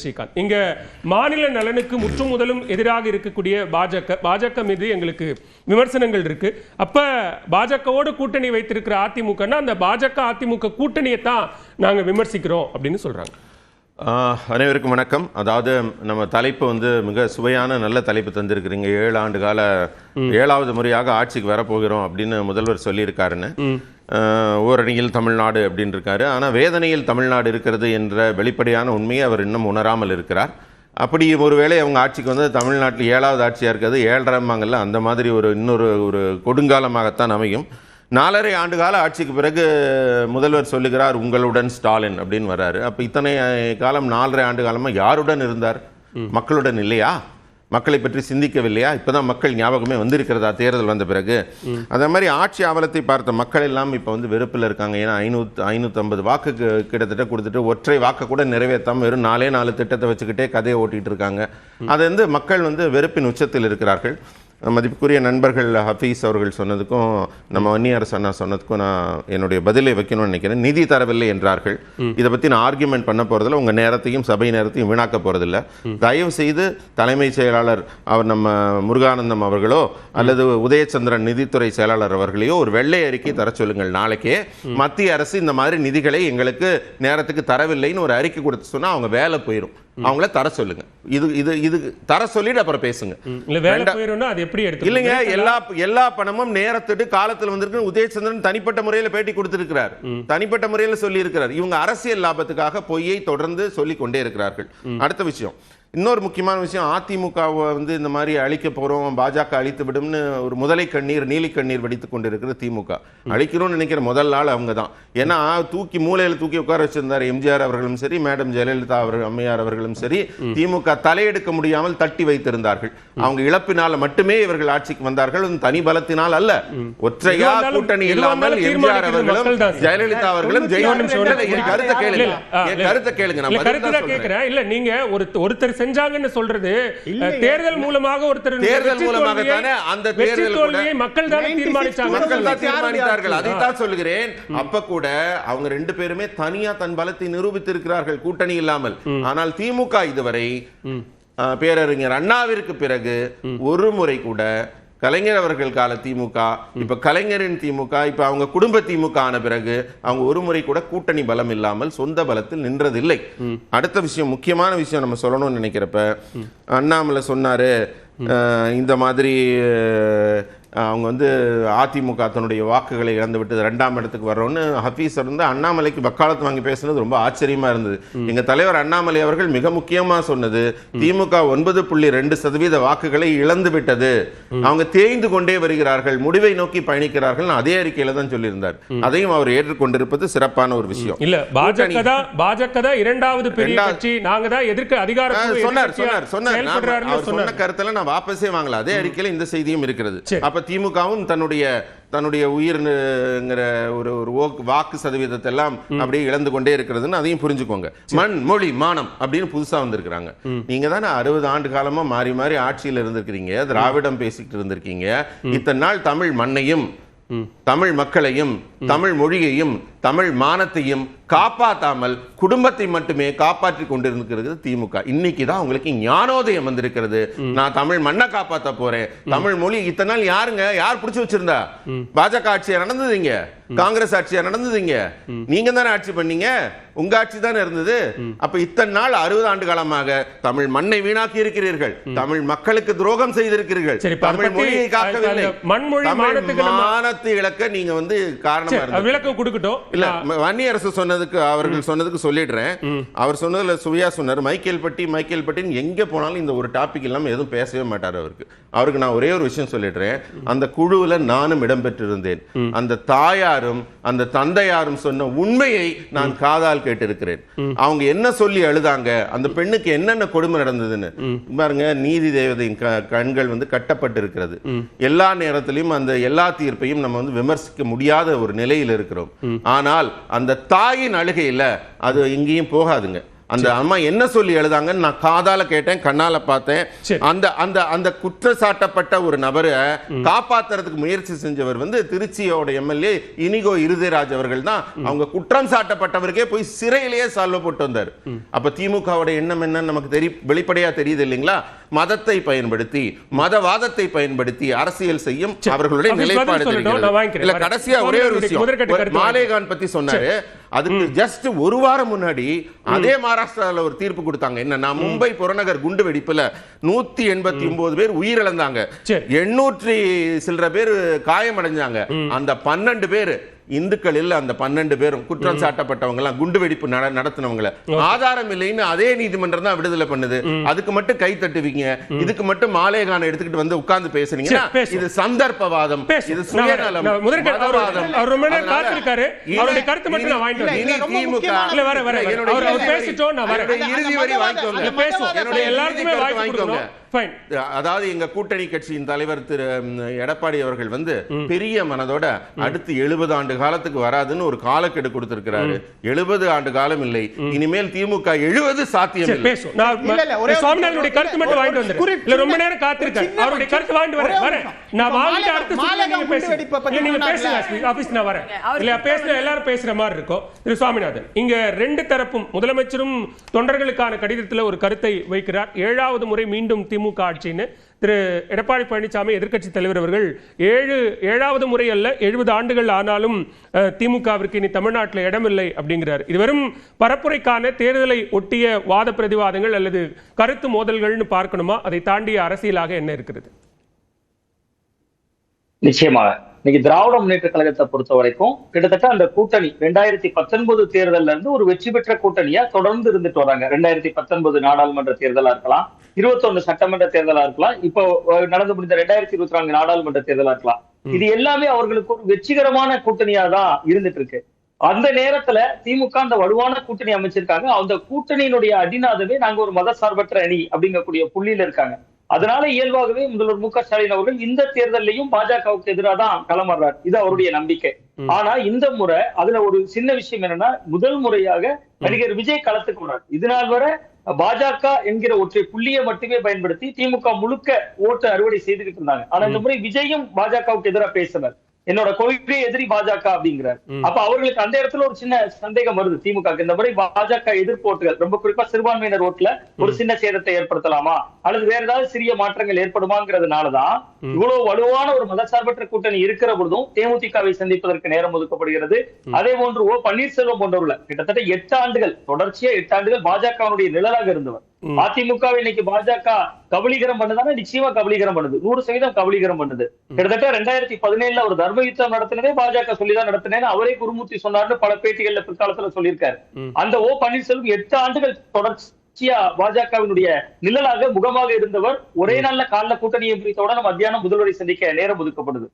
ஸ்ரீகாந்த், இங்க மாநில நலனுக்கு முற்றும் முதலும் எதிராக இருக்கக்கூடிய பாஜக மீது எங்களுக்கு விமர்சனங்கள் இருக்கு. அப்ப பாஜகவோடு கூட்டணி வைத்திருக்கிற அதிமுகன்னா அந்த பாஜக அதிமுக கூட்டணியை தான் நாங்க விமர்சிக்கிறோம் அப்படின்னு சொல்றாங்க. அனைவருக்கும் வணக்கம். அதாவது நம்ம தலைப்பு வந்து மிக சுவையான நல்ல தலைப்பு தந்திருக்கிறீங்க. 7 ஆண்டு கால 7வது முறையாக ஆட்சிக்கு வரப்போகிறோம் அப்படின்னு முதல்வர் சொல்லியிருக்காருன்னு. ஓரணியில் தமிழ்நாடு அப்படின்னு இருக்காரு. ஆனால் வேதனையில் தமிழ்நாடு இருக்கிறது என்ற வெளிப்படையான உண்மையை அவர் இன்னும் உணராமல் இருக்கிறார். அப்படி ஒருவேளை அவங்க ஆட்சிக்கு வந்து தமிழ்நாட்டில் 7வது ஆட்சியாக இருக்கிறது 7.5 அந்த மாதிரி இன்னொரு கொடுங்காலமாகத்தான் அமையும். 4.5 ஆண்டு கால ஆட்சிக்கு பிறகு முதல்வர் சொல்லுகிறார் உங்களுடன் ஸ்டாலின் அப்படின்னு வர்றாரு. அப்போ இத்தனை காலம் 4.5 ஆண்டு காலமாக யாருடன் இருந்தார்? மக்களுடன் இல்லையா? மக்களை பற்றி சிந்திக்கவில்லையா? இப்போதான் மக்கள் ஞாபகமே வந்திருக்கிறதா தேர்தல் வந்த பிறகு? அதே மாதிரி ஆட்சி ஆவலத்தை பார்த்த மக்கள் எல்லாம் இப்போ வந்து வெறுப்பில் இருக்காங்க. ஏன்னா 550 வாக்குக்கு கிட்டத்தட்ட கொடுத்துட்டு ஒற்றை வாக்கு கூட நிறைவேற்றாமல் வெறும் 4 திட்டத்தை வச்சுக்கிட்டே கதையை ஓட்டிகிட்டு இருக்காங்க. அது வந்து மக்கள் வந்து வெறுப்பின் உச்சத்தில் இருக்கிறார்கள். மதிப்புக்குரிய நண்பர்கள் ஹஃபீஸ் அவர்கள் சொன்னதுக்கும் நம்ம வன்னியரசு அண்ணா சொன்னதுக்கும் நான் என்னுடைய பதிலை வைக்கணும்னு நினைக்கிறேன். நிதி தரவில்லை என்றார்கள். இதை பற்றி நான் ஆர்கியூமெண்ட் பண்ண போகிறதில்ல. உங்கள் நேரத்தையும் சபை நேரத்தையும் வீணாக்க போகிறதில்ல. தயவு செய்து தலைமைச் செயலாளர் அவர் நம்ம முருகானந்தம் அவர்களோ அல்லது உதயச்சந்திரன் நிதித்துறை செயலாளர் அவர்களையோ ஒரு வெள்ளை அறிக்கை தர சொல்லுங்கள். நாளைக்கே மத்திய அரசு இந்த மாதிரி நிதிகளை எங்களுக்கு நேரத்துக்கு தரவில்லைன்னு ஒரு அறிக்கை கொடுத்து சொன்னால் அவங்க வேலை போயிடும். அவங்கள தர சொல்லுங்க. இது தர சொல்லிட்டு அப்புறம் பேசுங்க. இல்லைங்க, எல்லா பணமும் நேரத்துட்டு காலத்தில் வந்திருக்கு. உதயச்சந்திரன் தனிப்பட்ட முறையில் பேட்டி கொடுத்திருக்கிறார். தனிப்பட்ட முறையில் சொல்லி இருக்கிறார். இவங்க அரசியல் லாபத்துக்காக பொய்யை தொடர்ந்து சொல்லிக் கொண்டே இருக்கிறார்கள். அடுத்த விஷயம், இன்னொரு முக்கியமான விஷயம், அதிமுகவை வந்து இந்த மாதிரி அழிக்க போறோம், பாஜக அழித்து விடும்னு ஒரு முதலை கண்ணீர் நீலி கண்ணீர் வடித்து கொண்டிருக்கிற திமுக. அழிக்கணும்னு நினைக்கிற முதல் நாள் அவங்க தான். ஏன்னா மூலையில் தூக்கி உட்கார வச்சிருந்தார் எம்ஜிஆர் அவர்களும் சரி, மேடம் ஜெயலலிதா அம்மையார் அவர்களும் சரி. திமுக தலையெடுக்க முடியாமல் தட்டி வைத்திருந்தார்கள். அவங்க இழப்பினால் மட்டுமே இவர்கள் ஆட்சிக்கு வந்தார்கள். தனி பலத்தினால் அல்ல. ஒற்றையா கூட்டணி இல்லாமல் எம்ஜிஆர் அவர்களும் ஜெயலலிதா அவர்களும் கருத்தை கேளுங்க. இல்ல நீங்க ஒருத்தர் செஞ்சாங்கன்னு சொல்றது தேர்தல் மூலமாக ஒருத்தர் தேர்தல் மூலமாக தானே அந்த தேர்தல் தோல்வியை மக்கள் தான் தீர்மானிச்சாங்க. மக்கள் தான் தீர்மானித்தார்கள். அதை தான் சொல்கிறேன். அப்ப கூட அவங்க 2 பேருமே தனியா தன் பலத்தை நிரூபித்திருக்கிறார்கள் கூட்டணி இல்லாமல். ஆனால் திமுக இதுவரை பேரறிஞர் அண்ணாவிற்கு பிறகு ஒரு முறை கூட கலைஞர் அவர்கள் கால திமுக, இப்ப கலைஞரின் திமுக, இப்ப அவங்க குடும்ப திமுக ஆன பிறகு அவங்க ஒரு முறை கூட கூட்டணி பலம் இல்லாமல் சொந்த பலத்தில் நின்றதில்லை. அடுத்த விஷயம், முக்கியமான விஷயம் நம்ம சொல்லணும்னு நினைக்கிறப்ப, அண்ணாமலை சொன்னாரு இந்த மாதிரி அவங்க வந்து அதிமுக தன்னுடைய வாக்குகளை இழந்து விட்டு 2ஆம் இடத்துக்கு வர்றோன்னு ஹஃபீஸ் இருந்து அண்ணாமலைக்கு வக்காலத்து வாங்கி பேசுனது ரொம்ப ஆச்சரியமா இருந்தது. எங்க தலைவர் அண்ணாமலை அவர்கள் மிக முக்கியமா சொன்னது திமுக 9.2% வாக்குகளை இழந்து விட்டது, அவங்க தேய்ந்து கொண்டே வருகிறார்கள், முடிவை நோக்கி பயணிக்கிறார்கள், அதே அறிக்கையில தான் சொல்லியிருந்தார். அதையும் அவர் ஏற்றுக்கொண்டிருப்பது சிறப்பான ஒரு விஷயம். இல்ல பாஜக தான் 2வது பெரிய கட்சி, நாங்க தான் எதிர்க்க அதிகாரம் சொன்ன கருத்துல நான் வாபஸே வாங்கல. அதே அறிக்கையில இந்த செய்தியும் இருக்கிறது. அப்ப திமுகவும் தன்னுடைய உயிர்ங்கிற ஒரு வாக்கு சதவீதத்தை எல்லாம் அப்படியே இழந்து கொண்டே இருக்கிறதுன்னு அதையும் புரிஞ்சுக்கோங்க. மண் மொழி மானம் அப்படின்னு புதுசா வந்திருக்கிறாங்க. நீங்க தானே 60 ஆண்டு காலமா மாறி மாறி ஆட்சியில் இருந்திருக்கிறீங்க, திராவிடம் பேசிக்கிட்டு இருந்திருக்கீங்க. இத்தனை நாள் தமிழ் மண்ணையும் தமிழ் மக்களையும் தமிழ் மொழியையும் தமிழ் மானத்தையும் காப்பாற்றாமல் குடும்பத்தை மட்டுமே காப்பாற்றி கொண்டிருக்கிறது திமுக. இன்னைக்கு தான் உங்களுக்கு ஞானோதயம் வந்திருக்கிறது. நான் தமிழ் மண்ணை காப்பாற்ற போறேன், தமிழ் மொழி. இத்தனை நாள் யார் பிடிச்சு வச்சிருந்தா? பாஜக ஆட்சியா நடந்ததுங்க, காங்கிரஸ் ஆட்சியா நடந்ததுங்க, நீங்க தானே ஆட்சி பண்ணீங்க, உங்க ஆட்சி தானே இருந்தது. அப்ப இத்தனை நாள் 60 ஆண்டு காலமாக தமிழ் மண்ணை வீணாக்கி இருக்கிறீர்கள், தமிழ் மக்களுக்கு துரோகம் செய்திருக்கிறீர்கள், தமிழ் மொழியை காக்கவில்லை, மானத்தை இழக்க நீங்க வந்து காரணமா இருந்தது. விளக்கம் கொடுக்கட்டும். இல்ல, வன்னியரசு சொன்னதுக்கு அவர்கள் சொன்னதுக்கு சொல்லிடுறேன். அவர் சொன்னதுல சுவையா சொன்னார். மைக்கேல் பட்டின்னு எங்க போனாலும் இந்த ஒரு டாபிக் இல்லாம எதுவும் பேசவே மாட்டார். அவருக்கு நான் ஒரே ஒரு விஷயம் சொல்லிடுறேன். அந்த குழுவுல நானும் இடம்பெற்றிருந்தேன். அந்த தாயாரும் அந்த தந்தையாரும் சொன்ன உண்மையை நான் காதால் கேட்டிருக்கிறேன். அவங்க என்ன சொல்லி அழுதாங்க, அந்த பெண்ணுக்கு என்னென்ன கொடுமை நடந்ததுன்னு பாருங்க. நீதி தேவதையின் கண்கள் வந்து கட்டப்பட்டிருக்கிறது. எல்லா நேரத்திலையும் அந்த எல்லா தீர்ப்பையும் நம்ம வந்து விமர்சிக்க முடியாத ஒரு நிலையில் இருக்கிறோம். ஆனால் அந்த தாயின் அழுகையில் அது எங்கேயும் போகாதுங்க. அந்த அம்மா என்ன சொல்லி எழுதாங்கன்னு நான் காதால கேட்டேன், கண்ணால பார்த்தேன். சரி. அந்த அந்த அந்த குற்றச்சாட்டப்பட்ட ஒரு நபரை காப்பாத்துறதுக்கு முயற்சி செஞ்சவர் வந்து திருச்சியோட எம்எல்ஏ இனிகோ இருதயராஜ் அவர்கள் தான். அவங்க குற்றம் சாட்டப்பட்டவருக்கே போய் சிறையிலேயே சால்வ போட்டு வந்தார். அப்ப திமுகவோட எண்ணம் என்னன்னு நமக்கு வெளிப்படையா தெரியுது இல்லைங்களா? மதத்தை பயன்படுத்தி, மதவாதத்தை பயன்படுத்தி அரசியல் செய்யும் அவர்களுடைய நிலைப்பாடு தெரிகிறது. இல்ல, கடைசியா ஒரே ஒரு விஷயம், மாலேகான் பத்தி சொன்னாரு. அதுக்கு ஜஸ்ட் ஒரு வாரம் முன்னாடி அதே மகாராஷ்டிரால ஒரு தீர்ப்பு கொடுத்தாங்க. என்னன்னா, மும்பை புறநகர் குண்டு வெடிப்புல 189 பேர் உயிரிழந்தாங்க, 800 சில்லற பேர் காயமடைஞ்சாங்க. அந்த 12 பேர் இந்துக்கள் இல்ல. அந்த 12 பேரும் குற்றம் சாட்டப்பட்டவங்க எல்லாம் குண்டு வெடிப்பு நடத்தினவங்க ஆதாரம் இல்லைன்னு அதே நீதிமன்றம் தான் விடுதலை பண்ணுது. அதுக்கு மட்டும் கை தட்டுவீங்க, இதுக்கு மட்டும் மாலேகான எடுத்துக்கிட்டு வந்து உட்கார்ந்து பேசுறீங்கன்னா இது சந்தர்ப்பவாதம், இது சுயநலம். அதாவது எங்க கூட்டணி கட்சியின் தலைவர் திரு எடப்பாடி அவர்கள் வந்து பெரிய மனதோட அடுத்து 70 ஆண்டு காலத்துக்கு வராதுன்னு ஒரு காலக்கெடு கொடுத்திருக்கிறாரு. 70 ஆண்டு காலம் இல்லை, இனிமேல் திமுக 70 சாத்தியம் இல்லை. கருத்து மட்டும் வாங்கிட்டு வந்து ரொம்ப நேரம் காத்திருக்காரு. அவருடைய கருத்து வாங்கிட்டு வரேன். நான் வாங்கிட்டு அடுத்து நீங்க பேசுங்க ஆபீஸ், நான் வரேன். இல்ல பேசுற எல்லாரும் பேசுற மாதிரி இருக்கும். திரு சுவாமிநாதன், இங்க 2 தரப்பும் முதலமைச்சரும் தொண்டர்களுக்கான கடிதத்தில் ஒரு கருத்தை வைக்கிறார். 7வது முறை மீண்டும் திமுக ஆட்சின்னு திரு எடப்பாடி பழனிசாமி எதிர்க்கட்சி தலைவர் அவர்கள் 7வது முறை அல்ல 70 ஆண்டுகள் ஆனாலும் திமுகவிற்கு இனி தமிழ்நாட்டில் இடமில்லை அப்படிங்கிறார். இது வெறும் பரப்புரைக்கான தேர்தலை ஒட்டிய வாத பிரதிவாதங்கள் அல்லது கருத்து மோதல்கள்னு பார்க்கணுமா? அதை தாண்டிய அரசியலாக என்ன இருக்கிறது? நிச்சயமாக இன்னைக்கு திராவிட முன்னேற்ற கழகத்தை பொறுத்த வரைக்கும் கிட்டத்தட்ட அந்த கூட்டணி 2019 தேர்தல்ல இருந்து ஒரு வெற்றி பெற்ற கூட்டணியா தொடர்ந்து இருந்துட்டு வராங்க. 2019 நாடாளுமன்ற தேர்தலா இருக்கலாம், 21 சட்டமன்ற தேர்தலா இருக்கலாம், இப்போ நடந்து முடிந்த 2024 நாடாளுமன்ற தேர்தலா இருக்கலாம். இது எல்லாமே அவர்களுக்கு ஒரு வெற்றிகரமான கூட்டணியா தான் இருந்துட்டு இருக்கு. அந்த நேரத்துல திமுக அந்த வலுவான கூட்டணி அமைச்சிருக்காங்க. அந்த கூட்டணியினுடைய அடிநாதமே நாங்க ஒரு மதசார்பற்ற அணி அப்படிங்கக்கூடிய புள்ளியில இருக்காங்க. அதனால இயல்பாகவே முதல்வர் மு க ஸ்டாலின் அவர்கள் இந்த தேர்தலையும் பாஜகவுக்கு எதிராக தான் களமாடுறார். இது அவருடைய நம்பிக்கை. ஆனா இந்த முறை அதுல ஒரு சின்ன விஷயம் என்னன்னா, முதல் முறையாக நடிகர் விஜய் களத்துக்கு வர்றார். இதனால் வரை பாஜக என்கிற ஒற்றை புள்ளியை மட்டுமே பயன்படுத்தி திமுக முழுக்க ஓட்டு அறுவடை செய்துகிட்டு இருந்தாங்க. ஆனா இந்த முறை விஜயும் பாஜகவுக்கு எதிராக பேசினார். என்னோட கொள்கை எதிரி பாஜக அப்படிங்கிறார். அப்ப அவர்களுக்கு அந்த இடத்துல ஒரு சின்ன சந்தேகம் வருது. திமுக இந்த முறை பாஜக எதிர்ப்பு ஓட்டுகள், ரொம்ப குறிப்பா சிறுபான்மையினர் ஓட்டுல ஒரு சின்ன சேதத்தை ஏற்படுத்தலாமா அல்லது வேற ஏதாவது சிறிய மாற்றங்கள் ஏற்படுமாங்கிறதுனாலதான் இவ்வளவு வலுவான ஒரு மதசார்பற்ற கூட்டணி இருக்கிற பொழுதும் தேமுதிகவை சந்திப்பதற்கு நேரம் ஒதுக்கப்படுகிறது. அதே போன்று ஓ பன்னீர்செல்வம் போன்றவர்கள் கிட்டத்தட்ட 8 ஆண்டுகள் தொடர்ச்சியா 8 ஆண்டுகள் பாஜகவுடைய நிழலாக இருந்தவர். அதிமுக இன்னைக்கு பாஜக கபலீகரம் பண்ணுதானே? நிச்சயமா கபலீகரம் பண்ணுது, 100% கபலீகரம் பண்ணுது. கிட்டத்தட்ட 2017 ஒரு தர்ம யுத்தம் நடத்தினதே பாஜக சொல்லிதான் நடத்தினேன்னு அவரே குருமூர்த்தி சொன்னார்னு பல பேட்டிகள்ல பிற்காலத்துல சொல்லியிருக்காரு. அந்த ஓ பன்னீர்செல்வம் 8 ஆண்டுகள் தொடர்ச்சியா பாஜகவினுடைய நிழலாக முகமாக இருந்தவர். ஒரே நாள்ல காலைல கூட்டணியை பிரித்தவுடன் மத்தியானம் முதல்வரை சந்திக்க நேரம் ஒதுக்கப்படுது.